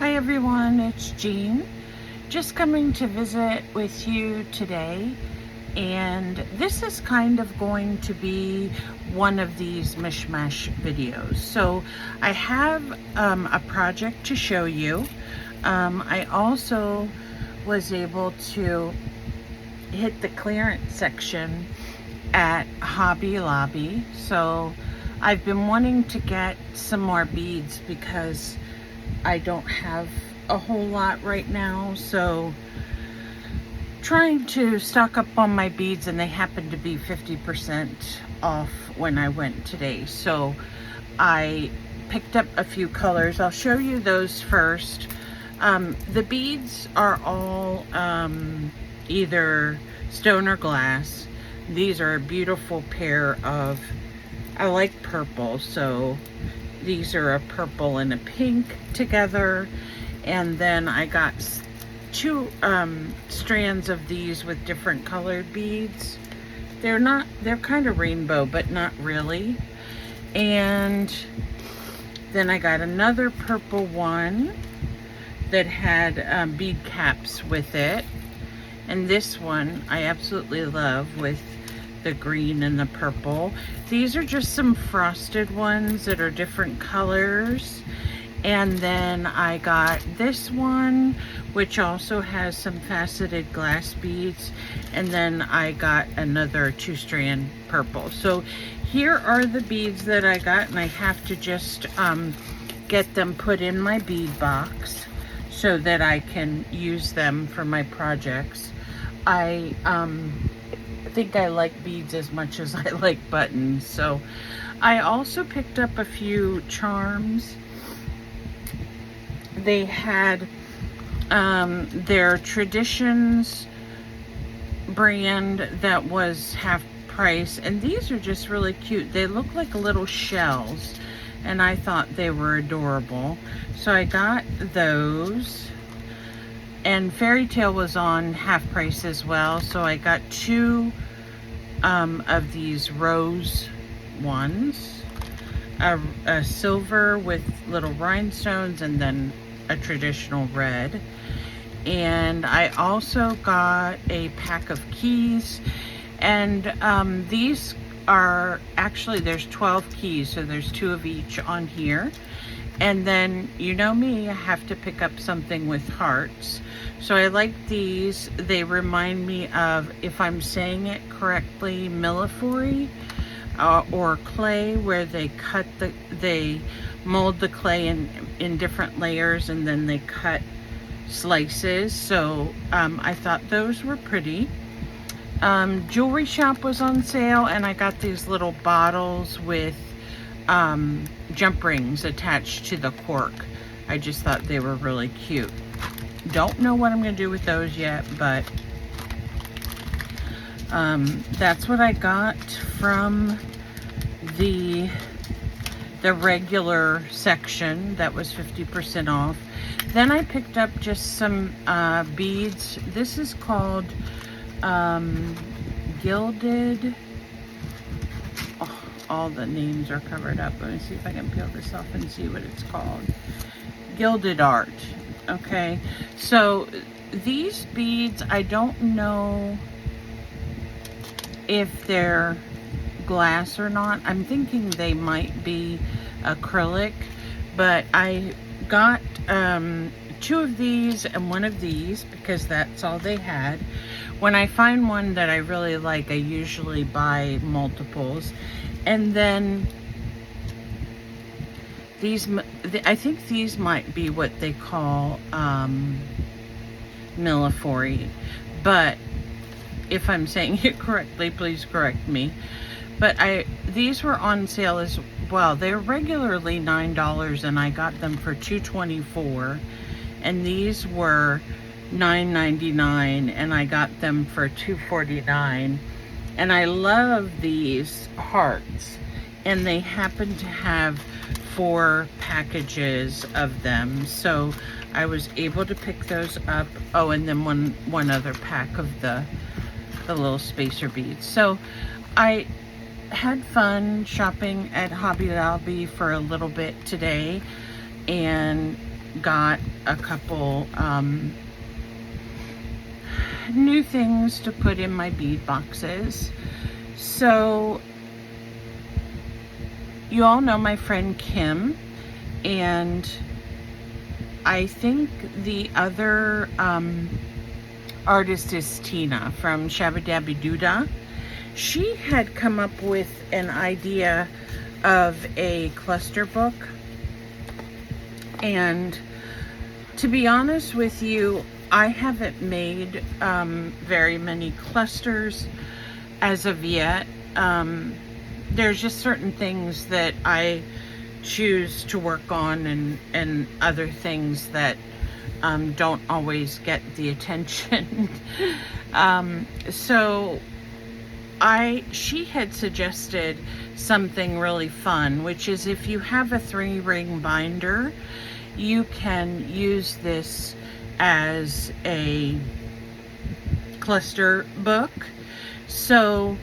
Hi everyone, it's Jean. Just coming to visit with you today, and this is kind of going to be one of these mishmash videos. So I have a project to show you. I also was able to hit the clearance section at Hobby Lobby. So I've been wanting to get some more beads because I don't have a whole lot right now, so trying to stock up on my beads, and they happen to be 50% off when I went today. So I picked up a few colors. I'll show you those first. The beads are all either stone or glass. These are a beautiful pair of, I like purple, so these are a purple and a pink together. And then I got two strands of these with different colored beads. They're kind of rainbow, but not really. And then I got another purple one that had bead caps with it. And this one I absolutely love with the green and the purple. These are just some frosted ones that are different colors. And then I got this one, which also has some faceted glass beads. And then I got another 2-strand purple. So here are the beads that I got, and I have to just get them put in my bead box so that I can use them for my projects. I think I like beads as much as I like buttons. So I also picked up a few charms. They had their Traditions brand that was half price, and these are just really cute. They look like little shells, and I thought they were adorable. So I got those. And Fairy Tale was on half price as well, so I got two of these rose ones, a silver with little rhinestones, and then a traditional red. And I also got a pack of keys, and these are actually, there's 12 keys, so there's 2 of each on here. And then, you know me, I have to pick up something with hearts. So I like these. They remind me of, if I'm saying it correctly, Milleforey or clay, where they mold the clay in different layers, and then they cut slices. So I thought those were pretty. Jewelry Shop was on sale, and I got these little bottles with jump rings attached to the cork. I just thought they were really cute. Don't know what I'm gonna do with those yet, but that's what I got from the regular section that was 50% off. Then I picked up just some beads. This is called Gilded. All the names are covered up. Let me see if I can peel this off and see what it's called. Gilded Art. Okay, so these beads, I don't know if they're glass or not. I'm thinking they might be acrylic, but I got 2 of these and 1 of these because that's all they had. When I find one that I really like, I usually buy multiples. And then these, I think these might be what they call Milleforey, but if I'm saying it correctly, please correct me. But these were on sale as well. They're regularly $9, and I got them for $2.24, and these were $9.99, and I got them for $2.49. And I love these hearts, and they happen to have 4 packages of them, so I was able to pick those up. Oh, and then one other pack of the little spacer beads. So I had fun shopping at Hobby Lobby for a little bit today, and got a couple new things to put in my bead boxes. So you all know my friend Kim, and I think the other artist is Tina from Shabba Dabby Doodah. She had come up with an idea of a cluster book, and to be honest with you, I haven't made very many clusters as of yet. There's just certain things that I choose to work on, and other things that don't always get the attention. So she had suggested something really fun, which is if you have a 3-ring binder, you can use this as a cluster book. So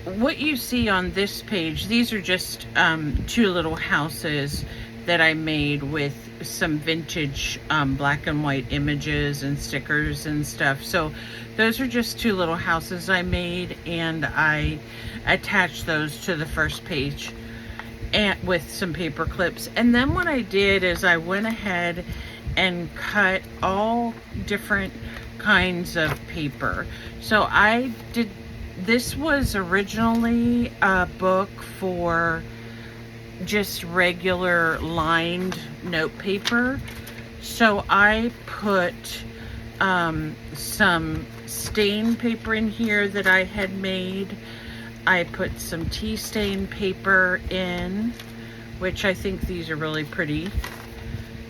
what you see on this page, these are just 2 little houses that I made with some vintage black and white images and stickers and stuff. So those are just 2 little houses I made, and I attached those to the first page and with some paper clips. And then what I did is I went ahead and cut all different kinds of paper. So this was originally a book for just regular lined note paper. So I put some stain paper in here that I had made. I put some tea stain paper in, which I think these are really pretty.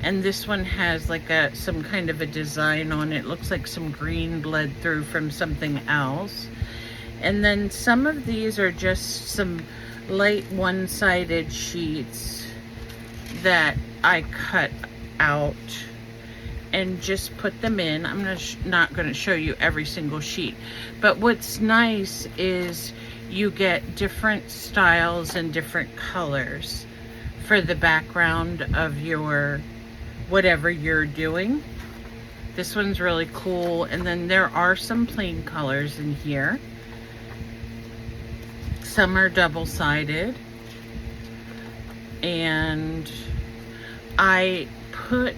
And this one has like some kind of a design on it. Looks like some green bled through from something else. And then some of these are just some light one-sided sheets that I cut out and just put them in. I'm not going to show you every single sheet, but what's nice is you get different styles and different colors for the background of your whatever you're doing. This one's really cool. And then there are some plain colors in here. Some are double-sided, and I put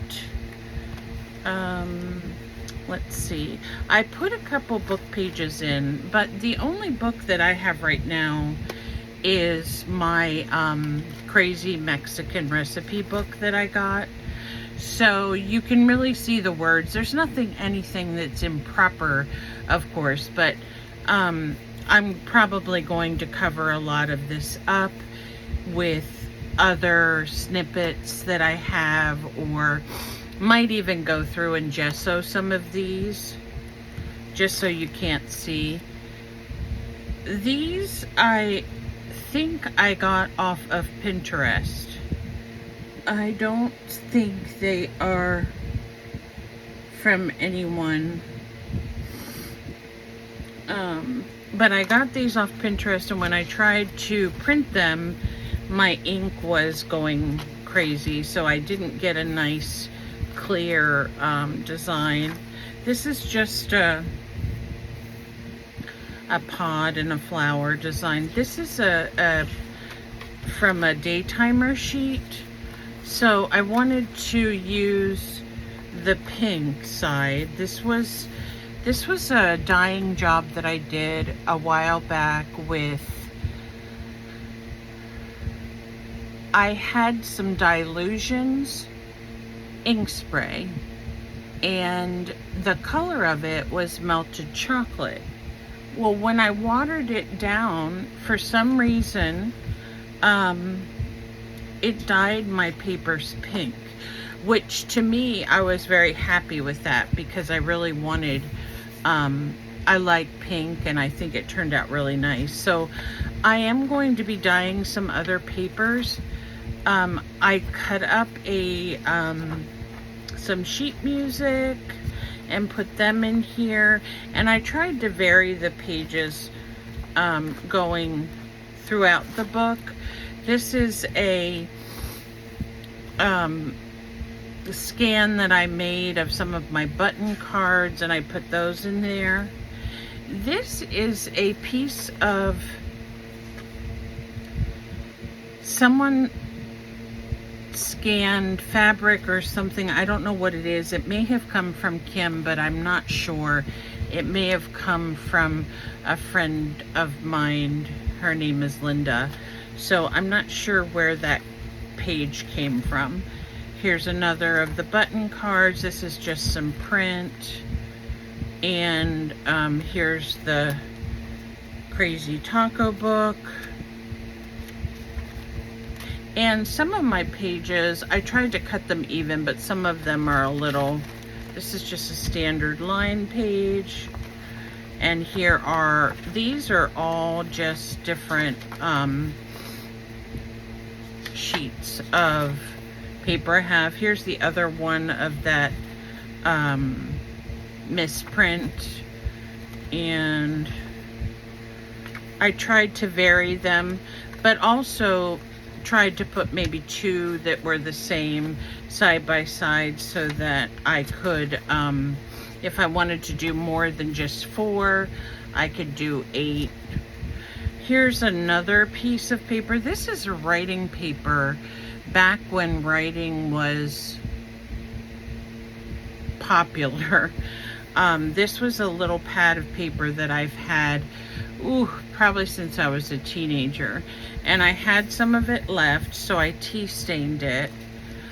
let's see, I put a couple book pages in, but the only book that I have right now is my crazy Mexican recipe book that I got. So you can really see the words. There's anything that's improper, of course, but I'm probably going to cover a lot of this up with other snippets that I have, or might even go through and gesso some of these just so you can't see. These I think I got off of Pinterest. I don't think they are from anyone. But I got these off Pinterest, and when I tried to print them, my ink was going crazy, so I didn't get a nice clear design. This is just a pod and a flower design. This is from a Daytimer sheet, so I wanted to use the pink side. This was a dyeing job that I did a while back with, I had some Dylusions ink spray, and the color of it was melted chocolate. Well, when I watered it down, for some reason, it dyed my papers pink, which to me, I was very happy with that, because I really wanted, I like pink, and I think it turned out really nice. So I am going to be dyeing some other papers. I cut up some sheet music and put them in here, and I tried to vary the pages going throughout the book. This is a scan that I made of some of my button cards, and I put those in there. This is a piece of someone scanned fabric or something. I don't know what it is. It may have come from Kim, but I'm not sure. It may have come from a friend of mine. Her name is Linda. So I'm not sure where that page came from. Here's another of the button cards. This is just some print. And here's the Crazy Taco book. And some of my pages, I tried to cut them even, but some of them are a little, this is just a standard line page. And here are, these are all just different sheets of paper I have. Here's the other one of that misprint. And I tried to vary them, but also tried to put maybe two that were the same side by side so that I could, if I wanted to do more than just 4, I could do 8. Here's another piece of paper. This is writing paper back when writing was popular. This was a little pad of paper that I've had, probably since I was a teenager. And I had some of it left, so I tea stained it.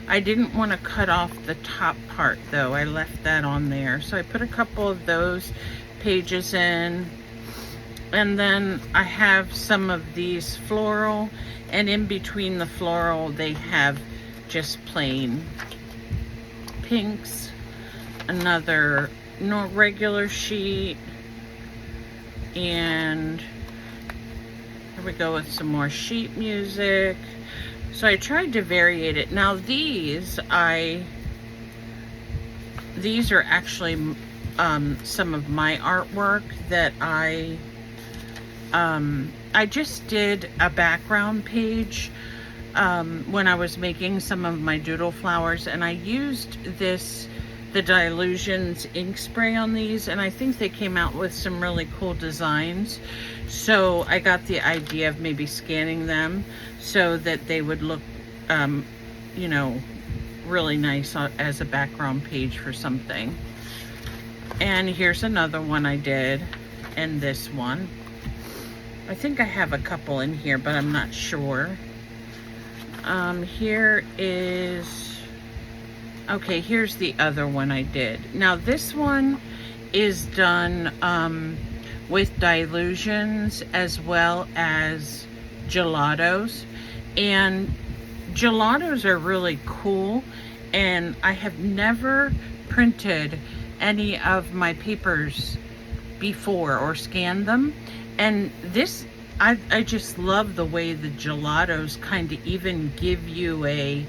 I didn't want to cut off the top part though. I left that on there. So I put a couple of those pages in. And then I have some of these floral, and in between the floral they have just plain pinks. Another regular sheet. And here we go with some more sheet music. So I tried to variate it. Now these are actually some of my artwork that I just did a background page when I was making some of my doodle flowers, and I used the Dylusions ink spray on these, and I think they came out with some really cool designs. So I got the idea of maybe scanning them so that they would look, you know, really nice as a background page for something. And here's another one I did, and this one. I think I have a couple in here, but I'm not sure. Here is, okay, here's the other one I did. Now this one is done with Dylusions as well as gelatos. And gelatos are really cool, and I have never printed any of my papers before or scanned them. And this, I just love the way the gelatos kind of even give you a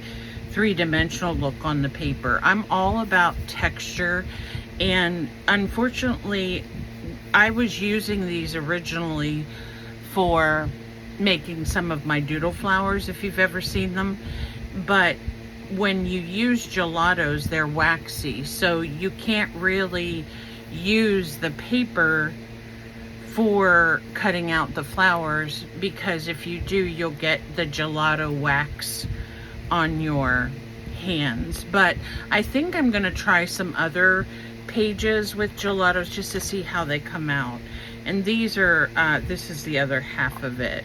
three-dimensional look on the paper. I'm all about texture, and unfortunately I was using these originally for making some of my doodle flowers, if you've ever seen them, but when you use gelatos, they're waxy, so you can't really use the paper for cutting out the flowers, because if you do, you'll get the gelato wax on your hands. But I think I'm going to try some other pages with gelatos just to see how they come out. And these are, this is the other half of it.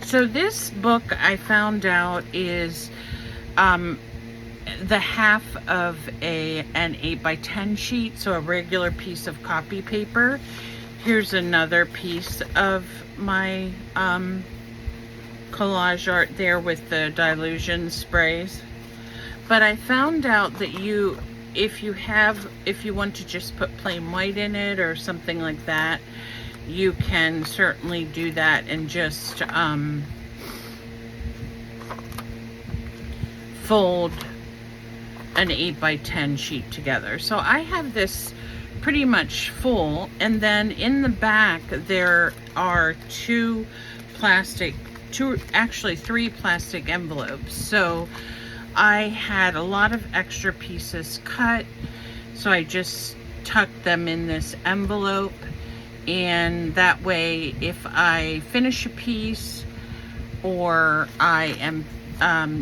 So this book, I found out, is the half of an 8x10 sheet, so a regular piece of copy paper. Here's another piece of my collage art there with the Dylusion sprays. But I found out that if you want to just put plain white in it or something like that, you can certainly do that and just fold an 8x10 sheet together. So I have this pretty much full, and then in the back there are actually three plastic envelopes. So I had a lot of extra pieces cut, so I just tucked them in this envelope, and that way if I finish a piece or I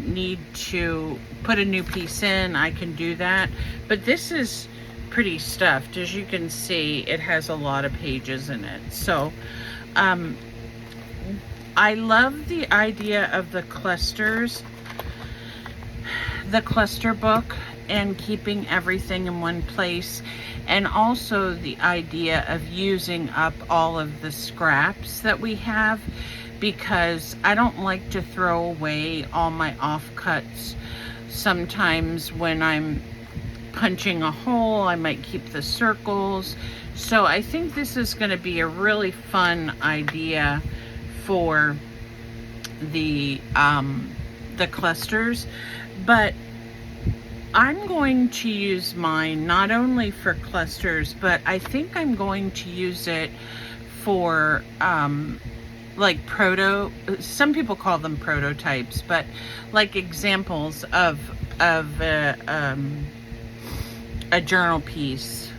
need to put a new piece in, I can do that. But this is pretty stuffed. As you can see, it has a lot of pages in it. So I love the idea of the clusters, the cluster book, and keeping everything in one place, and also the idea of using up all of the scraps that we have, because I don't like to throw away all my offcuts. Sometimes when I'm punching a hole, I might keep the circles. So I think this is going to be a really fun idea for the clusters. But I'm going to use mine not only for clusters, but I think I'm going to use it for like some people call them prototypes, but like examples of a journal piece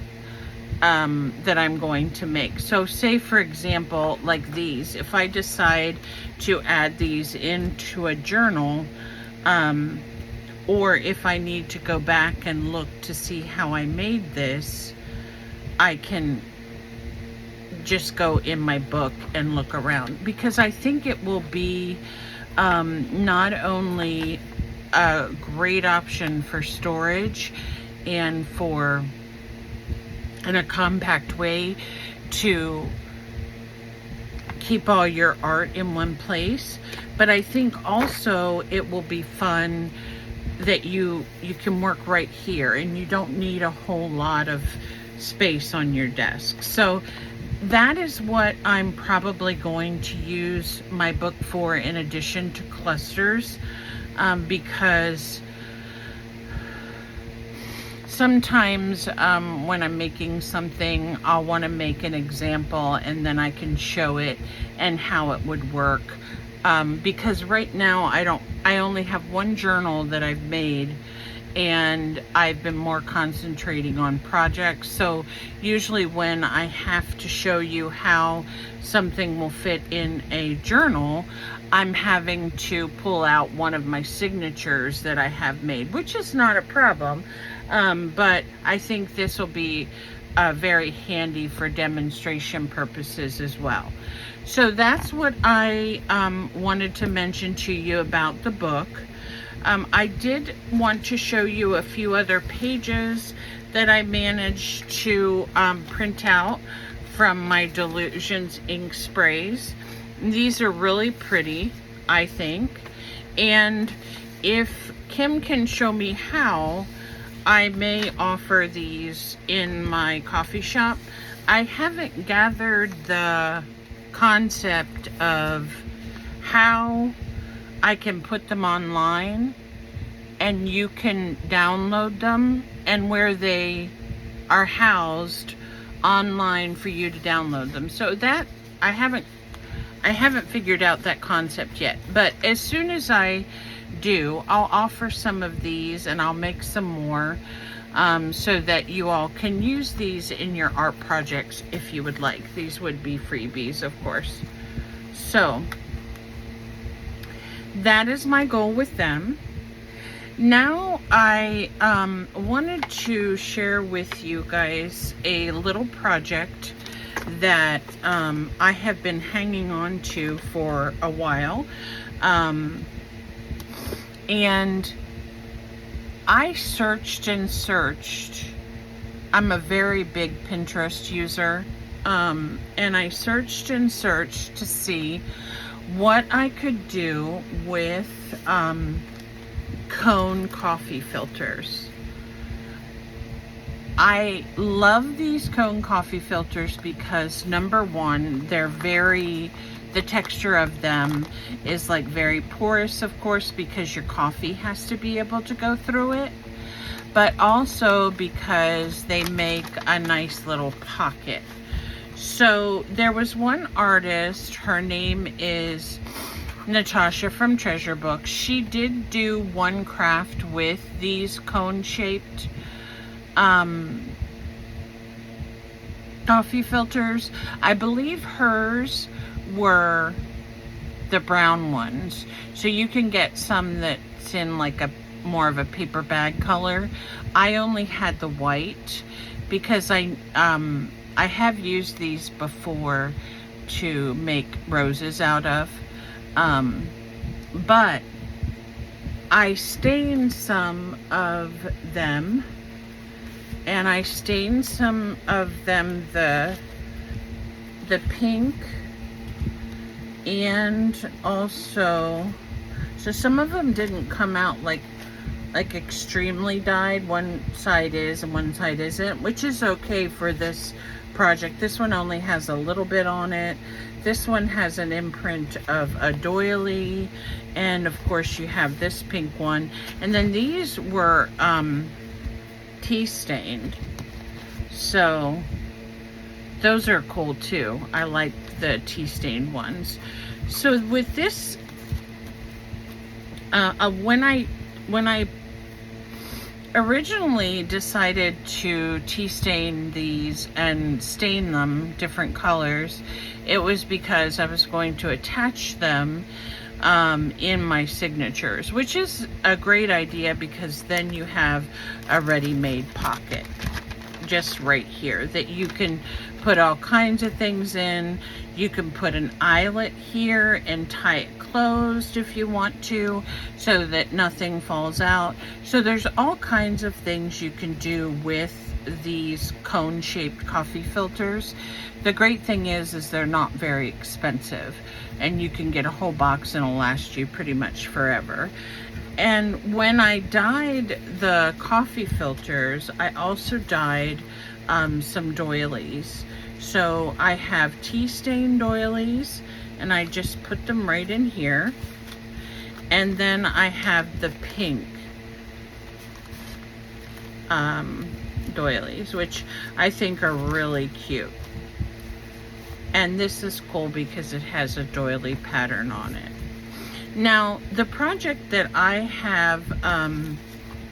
that I'm going to make. So say for example, like these, if I decide to add these into a journal, or if I need to go back and look to see how I made this, I can just go in my book and look around, because I think it will be not only a great option for storage and in a compact way to keep all your art in one place, but I think also it will be fun that you can work right here and you don't need a whole lot of space on your desk. So that is what I'm probably going to use my book for, in addition to clusters, because sometimes when I'm making something, I'll want to make an example and then I can show it and how it would work. Because right now I only have one journal that I've made, and I've been more concentrating on projects. So usually when I have to show you how something will fit in a journal, I'm having to pull out one of my signatures that I have made, which is not a problem. But I think this will be very handy for demonstration purposes as well. So that's what I wanted to mention to you about the book. I did want to show you a few other pages that I managed to print out from my Delusions ink sprays. These are really pretty, I think. And if Kim can show me how, I may offer these in my coffee shop. I haven't gathered the concept of how I can put them online and you can download them, and where they are housed online for you to download them. So that I haven't figured out that concept yet, but as soon as I do, I'll offer some of these and I'll make some more so that you all can use these in your art projects if you would like. These would be freebies, of course. So that is my goal with them. Now I wanted to share with you guys a little project that I have been hanging on to for a while. And I searched and searched. I'm a very big Pinterest user. And I searched and searched to see what I could do with cone coffee filters. I love these cone coffee filters because, number one, the texture of them is like very porous, of course, because your coffee has to be able to go through it, but also because they make a nice little pocket. So there was one artist, her name is Natasha from Treasure Book. She did do one craft with these cone-shaped coffee filters. I believe hers were the brown ones. So you can get some that's in like a more of a paper bag color. I only had the white because I have used these before to make roses out of. But I stained some of them, and I stained some of them the pink, and also, so some of them didn't come out like extremely dyed. One side is and one side isn't, which is okay for this project. This one only has a little bit on it. This one has an imprint of a doily, and of course you have this pink one. And then these were tea stained, so those are cool too. I like the tea stained ones. So with this, when I originally decided to tea stain these and stain them different colors, it was because I was going to attach them in my signatures, which is a great idea because then you have a ready-made pocket just right here that you can put all kinds of things in. You can put an eyelet here and tie it closed if you want to, so that nothing falls out. So there's all kinds of things you can do with these cone-shaped coffee filters. The great thing is they're not very expensive, and you can get a whole box and it'll last you pretty much forever. And when I dyed the coffee filters, I also dyed some doilies. So I have tea stain doilies, and I just put them right in here. And then I have the pink doilies, which I think are really cute. And this is cool because it has a doily pattern on it. Now, the project that I have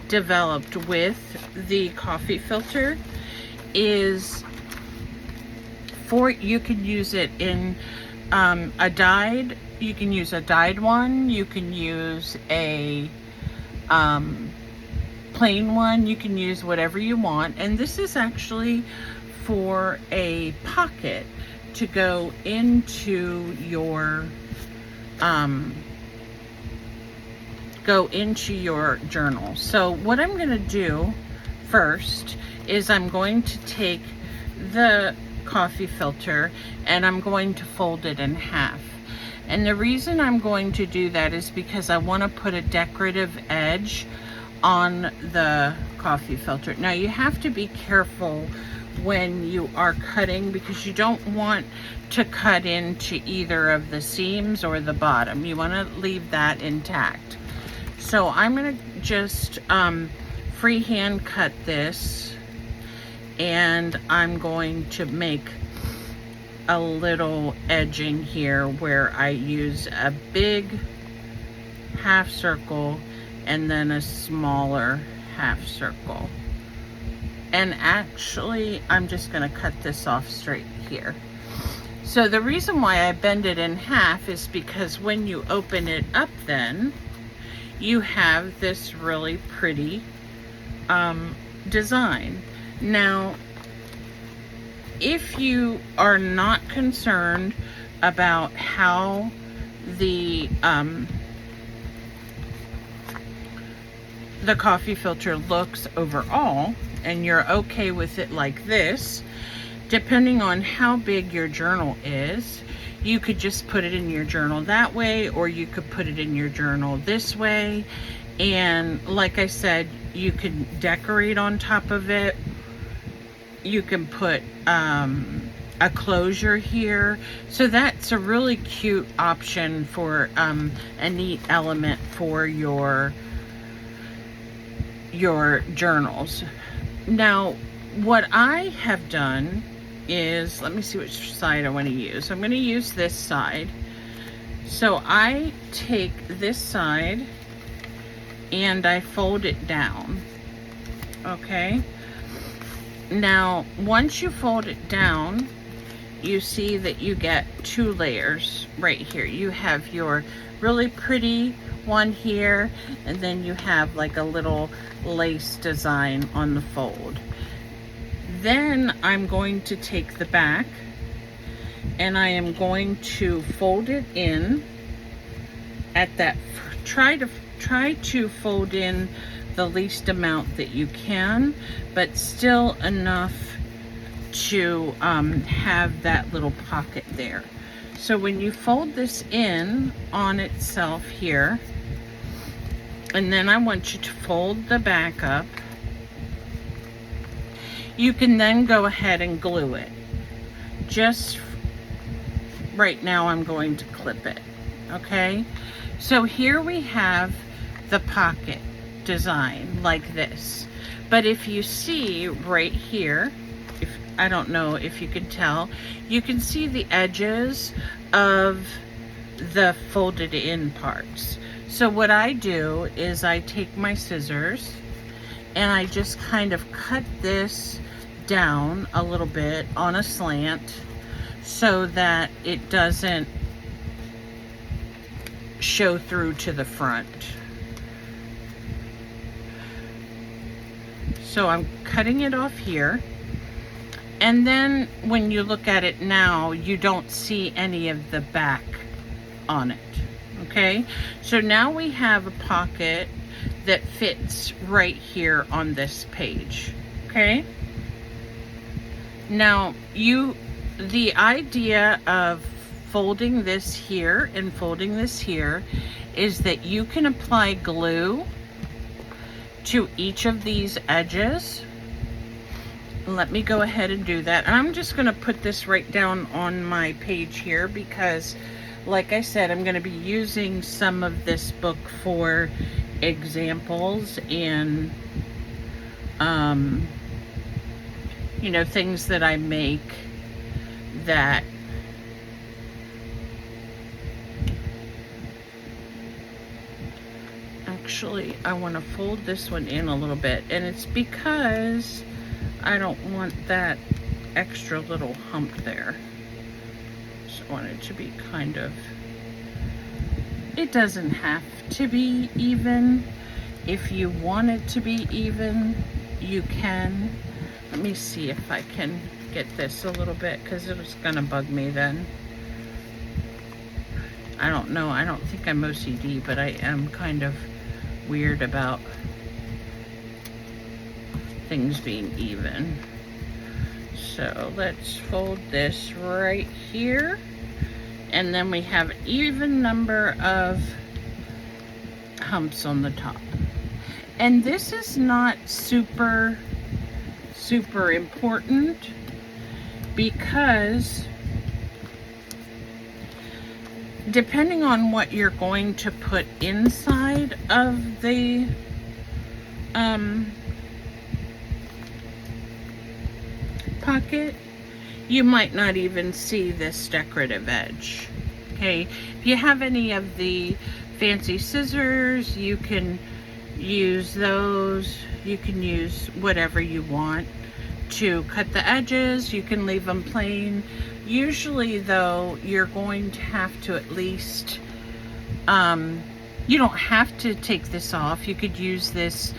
developed with the coffee filter is for, you can use it in a dyed, you can use a dyed one, you can use a plain one, you can use whatever you want. And this is actually for a pocket to go into your journal. So what I'm going to do first is I'm going to take the coffee filter and I'm going to fold it in half. And the reason I'm going to do that is because I want to put a decorative edge on the coffee filter. Now you have to be careful when you are cutting, because you don't want to cut into either of the seams or the bottom. You want to leave that intact. So I'm going to just freehand cut this, and I'm going to make a little edging here where I use a big half circle and then a smaller half circle. And actually, I'm just going to cut this off straight here. So the reason why I bend it in half is because when you open it up, then you have this really pretty design. Now, if you are not concerned about how the coffee filter looks overall, and you're okay with it like this, depending on how big your journal is, you could just put it in your journal that way, or you could put it in your journal this way. And like I said, you can decorate on top of it. You can put a closure here. So that's a really cute option for a neat element for your journals. Now, what I have done is, let me see which side I want to use. I'm going to use this side. So I take this side and I fold it down, okay? Now, once you fold it down, you see that you get 2 layers right here. You have your really pretty one here, and then you have like a little lace design on the fold. Then I'm going to take the back and I am going to fold it in at that, try to fold in the least amount that you can, but still enough to have that little pocket there. So when you fold this in on itself here, and then I want you to fold the back up, you can then go ahead and glue it. Just right now I'm going to clip it, okay? So here we have the pocket design like this. But if you see right here, I don't know if you can tell, you can see the edges of the folded in parts. So what I do is I take my scissors and I just kind of cut this down a little bit on a slant so that it doesn't show through to the front. So I'm cutting it off here. And then when you look at it now, you don't see any of the back on it, okay? So now we have a pocket that fits right here on this page, okay? Now, the idea of folding this here and folding this here is that you can apply glue to each of these edges. Let me go ahead and do that. And I'm just going to put this right down on my page here because, like I said, I'm going to be using some of this book for examples and, you know, things that I make that actually I want to fold this one in a little bit, and it's because I don't want that extra little hump there. Just want it to be kind of, it doesn't have to be even. If you want it to be even, you can. Let me see if I can get this a little bit, because it's gonna bug me then. I don't know, I don't think I'm OCD, but I am kind of weird about things being even. So let's fold this right here, and then we have an even number of humps on the top. And this is not super important, because depending on what you're going to put inside of the pocket, you might not even see this decorative edge. Okay, if you have any of the fancy scissors, you can use those. You can use whatever you want to cut the edges. You can leave them plain. Usually though, you're going to have to at least, you don't have to take this off. You could use this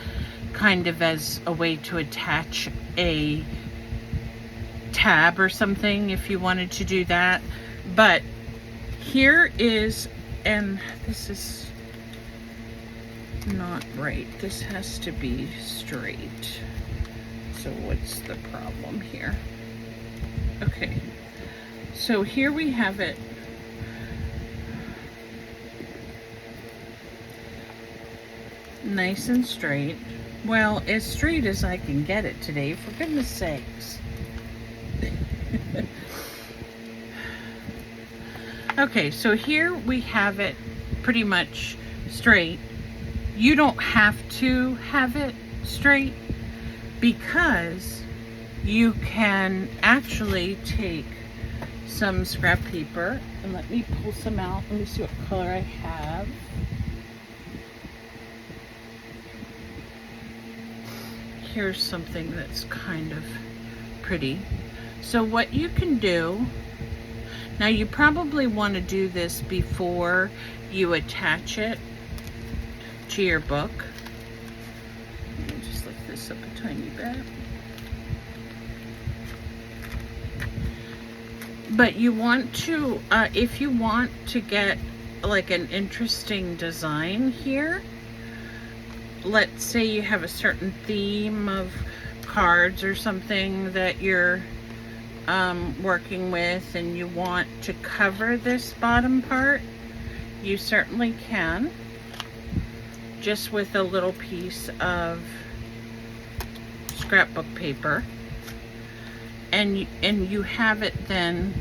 kind of as a way to attach a tab or something if you wanted to do that. But here is, and this is not right. This has to be straight. So what's the problem here? Okay. So here we have it. Nice and straight. Well, as straight as I can get it today, for goodness sakes. Okay, so here we have it pretty much straight. You don't have to have it straight, because you can actually take some scrap paper, and let me pull some out. Let me see what color I have. Here's something that's kind of pretty. So what you can do, now you probably want to do this before you attach it to your book. Let me just lift this up a tiny bit. But you want to, if you want to get like an interesting design here, let's say you have a certain theme of cards or something that you're working with and you want to cover this bottom part, you certainly can, just with a little piece of scrapbook paper, and you have it then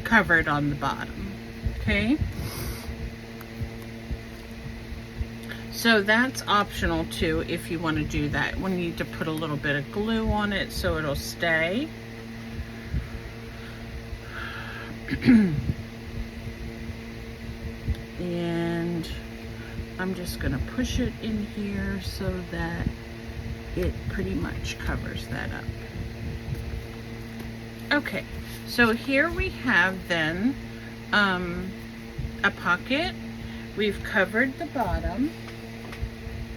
covered on the bottom. Okay, so that's optional too if you want to do that. We need to put a little bit of glue on it so it'll stay. And I'm just going to push it in here so that it pretty much covers that up. Okay, so here we have then a pocket. We've covered the bottom,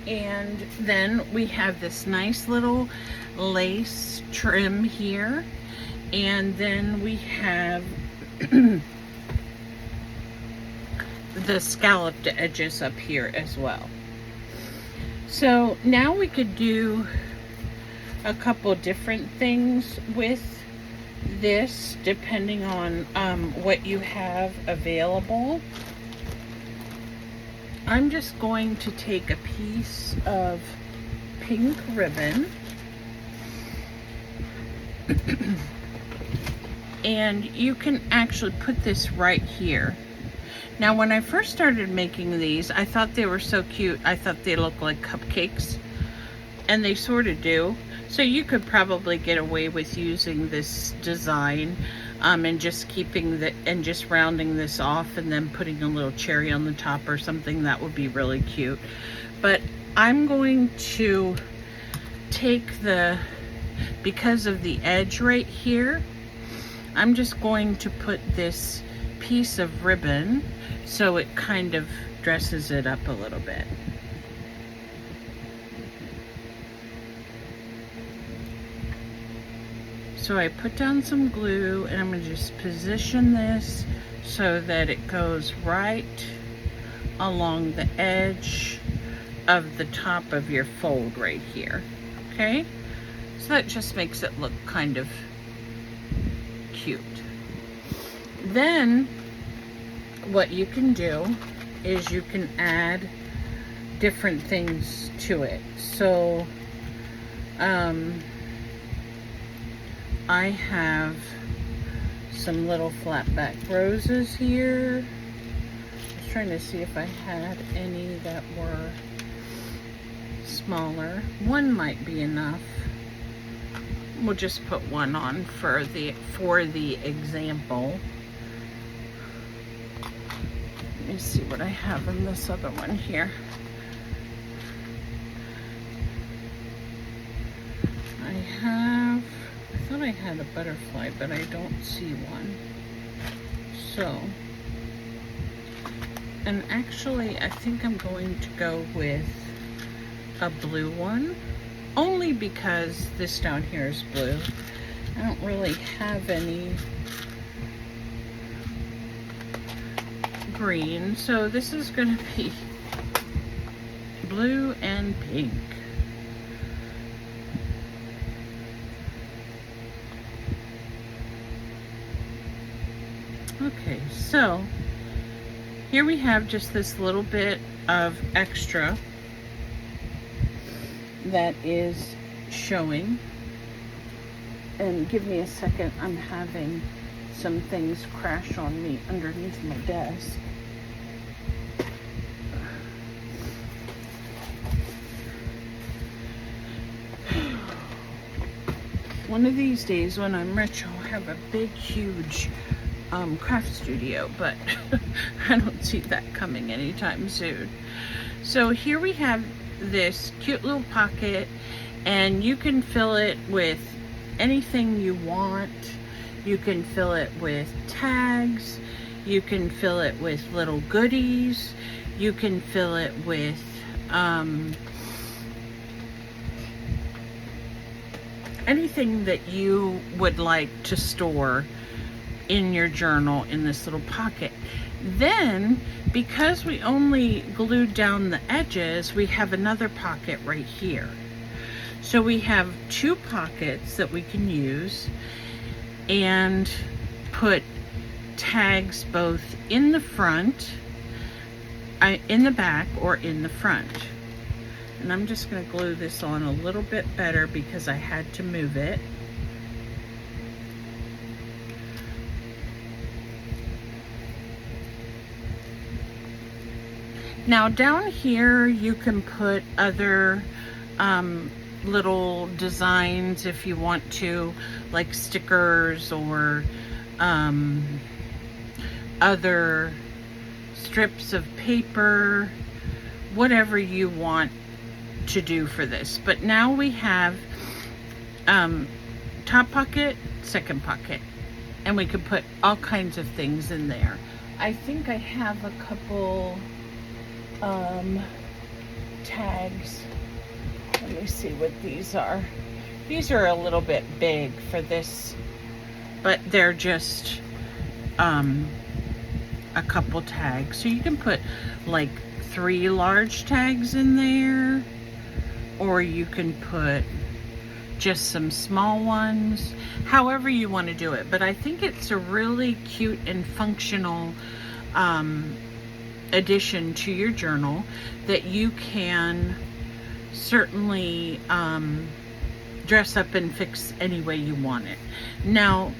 and then we have this nice little lace trim here, and then we have the scalloped edges up here as well. So now we could do a couple different things with this depending on what you have available. I'm just going to take a piece of pink ribbon and you can actually put this right here. Now when I first started making these, I thought they were so cute. I thought they looked like cupcakes, and they sort of do. So you could probably get away with using this design and just keeping the, and just rounding this off and then putting a little cherry on the top or something. That would be really cute. But I'm going to take the, because of the edge right here, I'm just going to put this piece of ribbon so it kind of dresses it up a little bit. So I put down some glue and I'm going to just position this so that it goes right along the edge of the top of your fold right here. Okay? So that just makes it look kind of cute. Then what you can do is you can add different things to it. So I have some little flat back roses here. I was trying to see if I had any that were smaller. One might be enough. We'll just put one on for the example. Let me see what I have in this other one here. I thought I had a butterfly, but I don't see one. So, and actually I think I'm going to go with a blue one, only because this down here is blue. I don't really have any green, so this is going to be blue and pink. Okay, so here we have just this little bit of extra that is showing. And give me a second, I'm having some things crash on me underneath my desk. one of these days when I'm rich, I'll have a big, huge craft studio, but I don't see that coming anytime soon. So here we have this cute little pocket, and you can fill it with anything you want. You can fill it with tags, you can fill it with little goodies, you can fill it with anything that you would like to store in your journal in this little pocket. Then, because we only glued down the edges, we have another pocket right here. So we have two pockets that we can use and put tags both in the front, in the back, or in the front. And I'm just going to glue this on a little bit better because I had to move it. Now down here you can put other little designs if you want to, like stickers or other strips of paper, whatever you want to do for this. But now we have top pocket, second pocket, and we can put all kinds of things in there. I think I have a couple tags. Let me see what these are. These are a little bit big for this, but they're just a couple tags. So you can put like 3 large tags in there, or you can put just some small ones, however you want to do it. But I think it's a really cute and functional addition to your journal that you can certainly dress up and fix any way you want it. Now,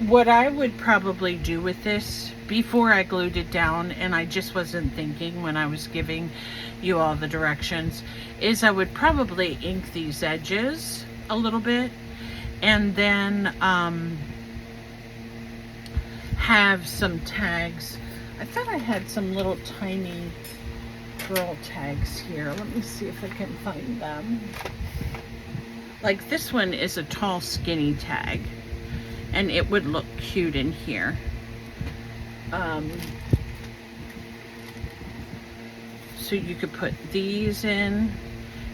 what I would probably do with this before I glued it down, and I just wasn't thinking when I was giving you all the directions, is I would probably ink these edges a little bit, and then have some tags. I thought I had some little tiny girl tags here. Let me see if I can find them. Like this one is a tall skinny tag, and it would look cute in here. So you could put these in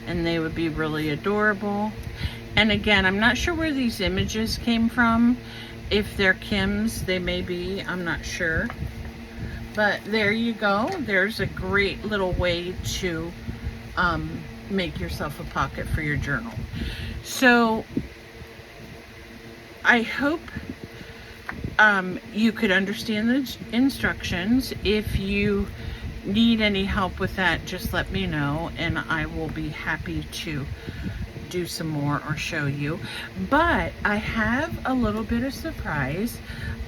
and they would be really adorable. And again, I'm not sure where these images came from. If they're Kim's, they may be, I'm not sure. But there you go. There's a great little way to make yourself a pocket for your journal. So I hope you could understand the instructions. If you need any help with that, just let me know and I will be happy to do some more or show you. But I have a little bit of surprise.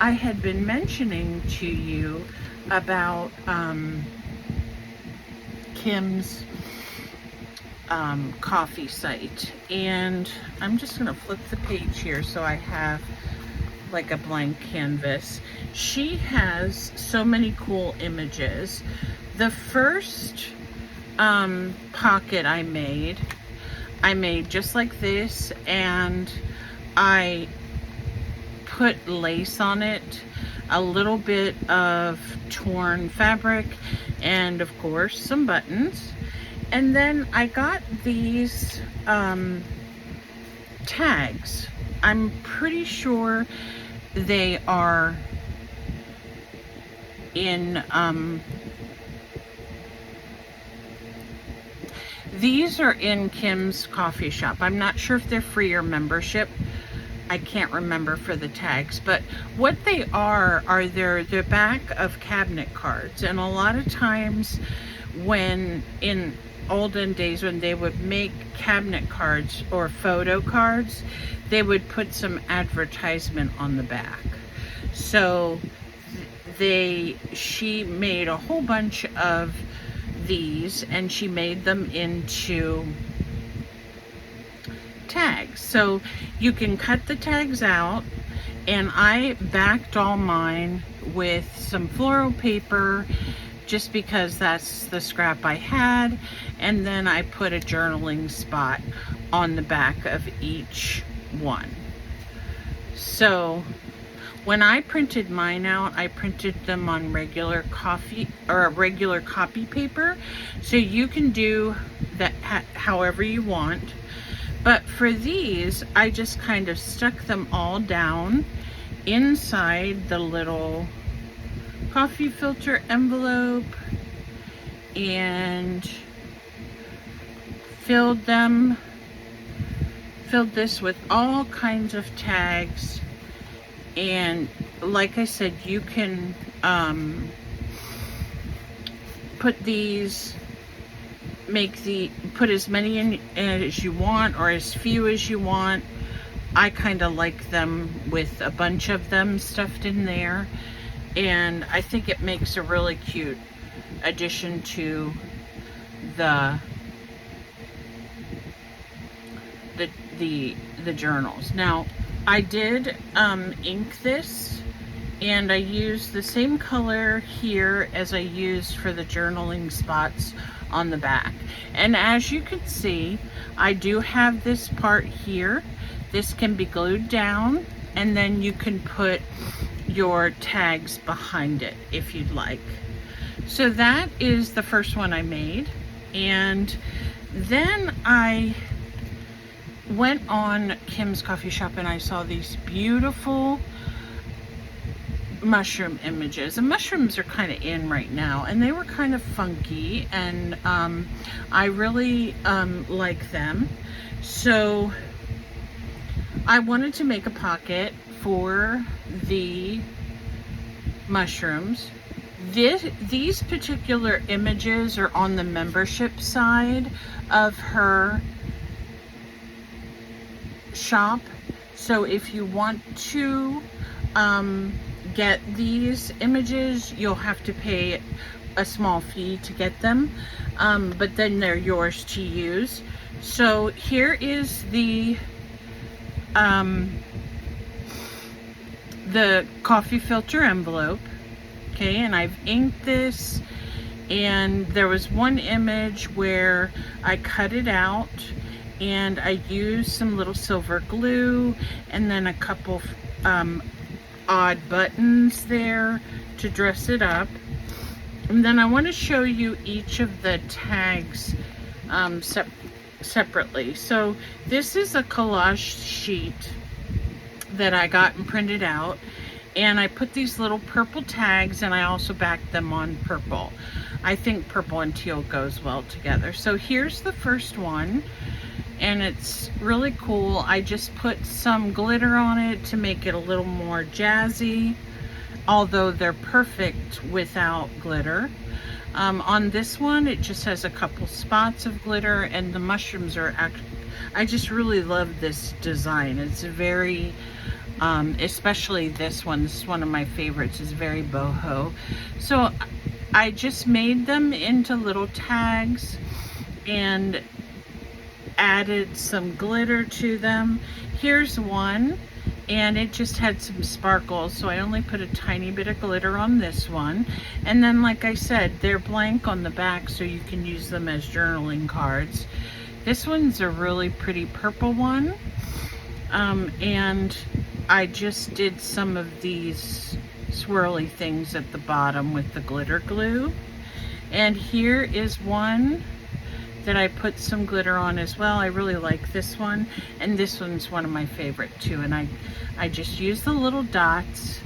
I had been mentioning to you about Kim's coffee site, and I'm just gonna flip the page here so I have like a blank canvas. She has so many cool images. The first pocket I made just like this, and I put lace on it, a little bit of torn fabric, and of course some buttons. And then I got these tags. I'm pretty sure they are in these are in Kim's coffee shop. I'm not sure if they're free or membership. I can't remember for the tags, but what they are they're the back of cabinet cards. And a lot of times when in olden days when they would make cabinet cards or photo cards, they would put some advertisement on the back. So she made a whole bunch of these, and she made them into tags. So you can cut the tags out, and I backed all mine with some floral paper just because that's the scrap I had, and then I put a journaling spot on the back of each one. So when I printed mine out, I printed them on regular copy paper. So you can do that however you want. But for these, I just kind of stuck them all down inside the little coffee filter envelope and filled this with all kinds of tags. And like I said, you can put as many in as you want or as few as you want. I kind of like them with a bunch of them stuffed in there, and I think it makes a really cute addition to the journals. Now, I did ink this, and I used the same color here as I used for the journaling spots on the back. And as you can see, I do have this part here. This can be glued down, and then you can put your tags behind it if you'd like. So that is the first one I made. And then I went on Kim's Coffee Shop and I saw these beautiful mushroom images, and mushrooms are kind of in right now, and they were kind of funky, and I really like them. So I wanted to make a pocket for the mushrooms. These particular images are on the membership side of her shop. So if you want to get these images, you'll have to pay a small fee to get them, but then they're yours to use. So here is the coffee filter envelope. Okay, and I've inked this, and there was one image where I cut it out and I used some little silver glue and then a couple odd buttons there to dress it up. And then I want to show you each of the tags separately. So this is a collage sheet that I got and printed out, and I put these little purple tags, and I also backed them on purple. I think purple and teal goes well together. So here's the first one, and it's really cool. I just put some glitter on it to make it a little more jazzy, although they're perfect without glitter. On this one, it just has a couple spots of glitter, and the mushrooms are I just really love this design. It's very especially this one. This is one of my favorites. It's very boho. So I just made them into little tags and added some glitter to them. Here's one, and it just had some sparkles, so I only put a tiny bit of glitter on this one. And then, like I said, they're blank on the back, so you can use them as journaling cards. This one's a really pretty purple one, and I just did some of these swirly things at the bottom with the glitter glue. And here is one that I put some glitter on as well. I really like this one, and this one's one of my favorite too. And I just used the little dots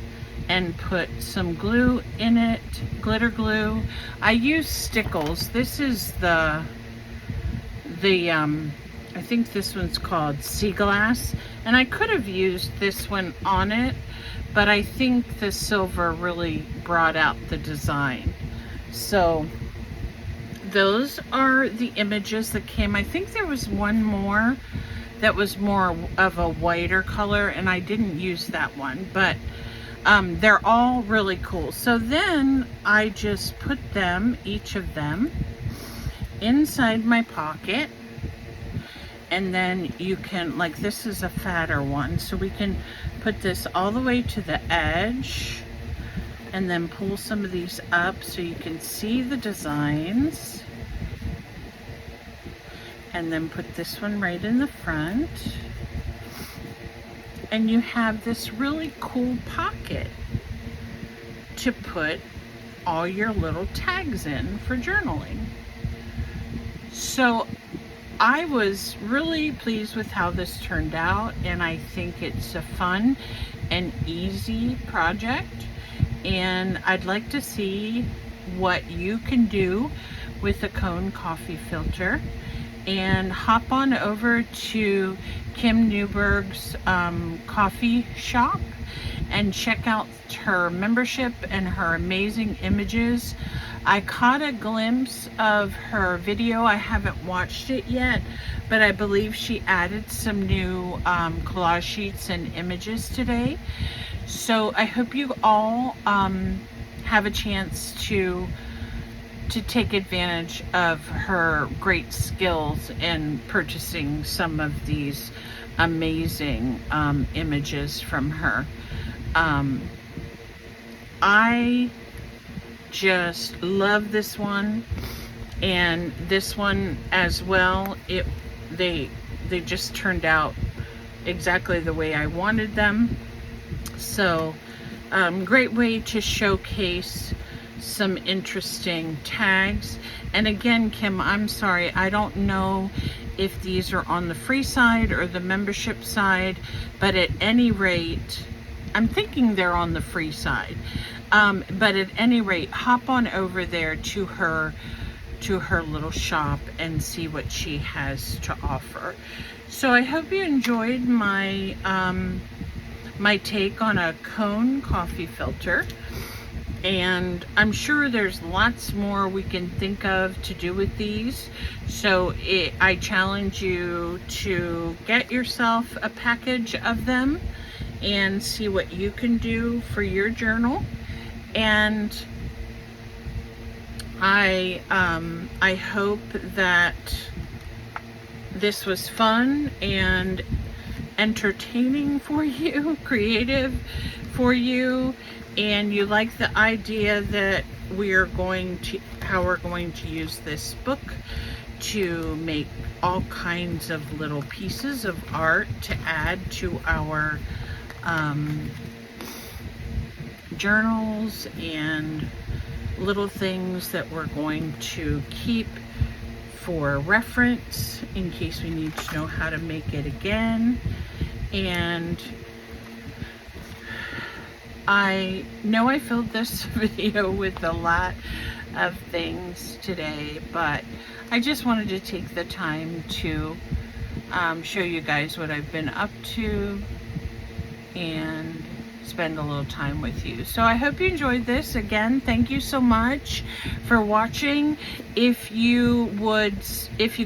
and put some glue in it, glitter glue. I use Stickles. This is the I think this one's called Sea Glass, and I could have used this one on it, but I think the silver really brought out the design. So those are the images that came. I think there was one more that was more of a whiter color, and I didn't use that one, but they're all really cool. So then I just put them, each of them, inside my pocket, and then you can, like, this is a fatter one, so we can put this all the way to the edge and then pull some of these up so you can see the designs, and then put this one right in the front, and you have this really cool pocket to put all your little tags in for journaling. So I was really pleased with how this turned out, and I think it's a fun and easy project, and I'd like to see what you can do with a Cone coffee filter. And hop on over to Kim Newberg's coffee shop and check out her membership and her amazing images. I caught a glimpse of her video. I haven't watched it yet, but I believe she added some new collage sheets and images today. So I hope you all have a chance to take advantage of her great skills in purchasing some of these amazing images from her. I just love this one, and this one as well. They just turned out exactly the way I wanted them. So great way to showcase some interesting tags. And again, Kim, I'm sorry, I don't know if these are on the free side or the membership side, but at any rate, I'm thinking they're on the free side. But at any rate, hop on over there to her little shop and see what she has to offer. So I hope you enjoyed my my take on a Cone coffee filter. And I'm sure there's lots more we can think of to do with these. So I challenge you to get yourself a package of them and see what you can do for your journal. And I hope that this was fun and entertaining for you, creative for you, and you like the idea that how we're going to use this book to make all kinds of little pieces of art to add to our journals, and little things that we're going to keep for reference in case we need to know how to make it again. And I know I filled this video with a lot of things today, but I just wanted to take the time to show you guys what I've been up to and spend a little time with you. So I hope you enjoyed this. Again, thank you so much for watching. If you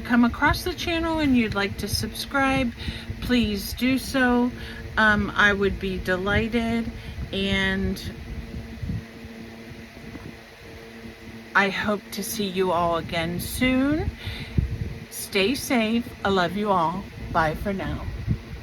come across the channel and you'd like to subscribe, please do so. I would be delighted, and I hope to see you all again soon. Stay safe. I love you all. Bye for now.